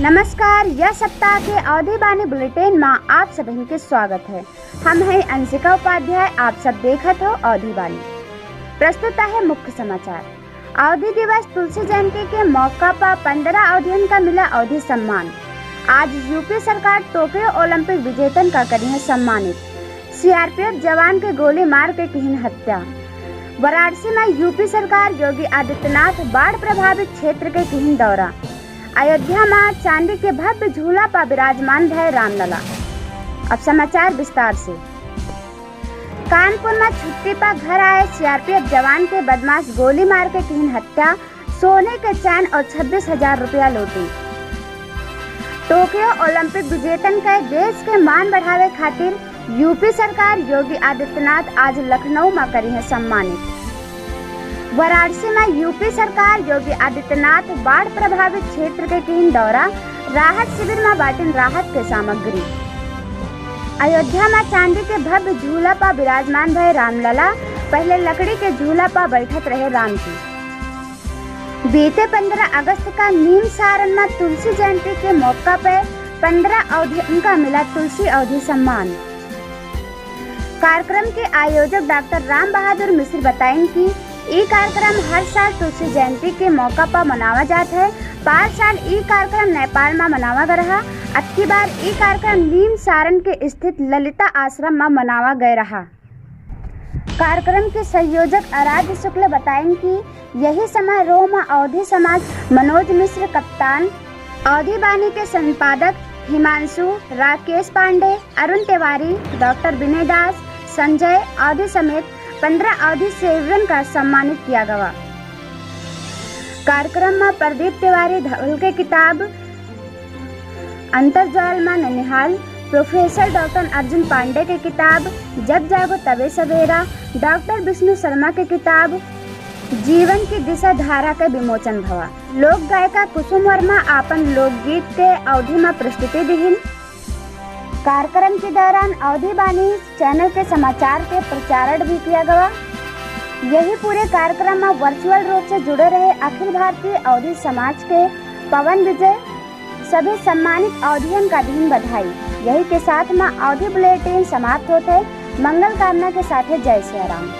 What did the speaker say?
नमस्कार। यह सप्ताह के अवधि बानी बुलेटिन में आप सभी के स्वागत है। हम हैं अंशिका उपाध्याय। आप सब देखत हो अवधि बानी। प्रस्तुत है मुख्य समाचार। अवधि दिवस तुलसी जयंती के मौका पर 15 अवधियन का मिला अवधि सम्मान। आज यूपी सरकार टोक्यो ओलंपिक विजेतन का करी है सम्मानित। सीआरपीएफ जवान के गोली मार के की हत्या। वाराणसी में यूपी सरकार योगी आदित्यनाथ बाढ़ प्रभावित क्षेत्र के की दौरा। अयोध्या में चांदी के भव्य झूला पर विराजमान भय रामलला। अब समाचार विस्तार से। कानपुर में छुट्टी पर घर आए सीआरपीएफ जवान के बदमाश गोली मार के की हत्या। सोने के चैन और 26,000 रुपया लूटी। टोक्यो ओलंपिक विजेतन के देश के मान बढ़ावे खातिर यूपी सरकार योगी आदित्यनाथ आज लखनऊ में करी है सम्मानित। वाराणसी में यूपी सरकार योगी आदित्यनाथ बाढ़ प्रभावित क्षेत्र के की दौरा। राहत शिविर में बांटी राहत के सामग्री। अयोध्या में चांदी के भव्य झूला पर विराजमान भय रामलला। पहले लकड़ी के झूला पर बैठत रहे राम जी। बीते 15 अगस्त का नीम सारण में तुलसी जयंती के मौका पर 15 अवधि का मिला तुलसी अवधि सम्मान। कार्यक्रम के आयोजक डॉक्टर राम बहादुर मिश्र बताएं कि ये कार्यक्रम हर साल तुलसी जयंती के मौका पर मनावा जाता है। 5 साल ये कार्यक्रम नेपाल में मनावा गया रहा। अब की बार ये कार्यक्रम नीम सारण के स्थित ललिता आश्रम में मनावा गया रहा। कार्यक्रम के संयोजक आराध्य शुक्ल बताएं कि यही समारोह में अवधि समाज मनोज मिश्र कप्तान, अवधि बानी के संपादक हिमांशु, राकेश पांडे, अरुण तिवारी, डॉक्टर विनय दास, संजय अवधि समेत 15 अवधि सेवरन का सम्मानित किया गया। कार्यक्रम में प्रदीप तिवारी धवल के किताब अंतर्जाल में ननिहाल, प्रोफेसर डॉक्टर अर्जुन पांडे के किताब जब जागो तबे सवेरा, डॉक्टर विष्णु शर्मा के किताब जीवन की दिशा धारा के विमोचन भवा। लोक गायिका कुसुम वर्मा आपन लोकगीत के अवधि में प्रस्तुति दीहिन। कार्यक्रम के दौरान अवधि बानी चैनल के समाचार के प्रचारण भी किया गया। यही पूरे कार्यक्रम में वर्चुअल रूप से जुड़े रहे अखिल भारतीय अवधि समाज के पवन विजय। सभी सम्मानित अवधियन का दिन बधाई। यही के साथ में अवधि बुलेटिन समाप्त होते। मंगल कामना के साथ जय सिया राम।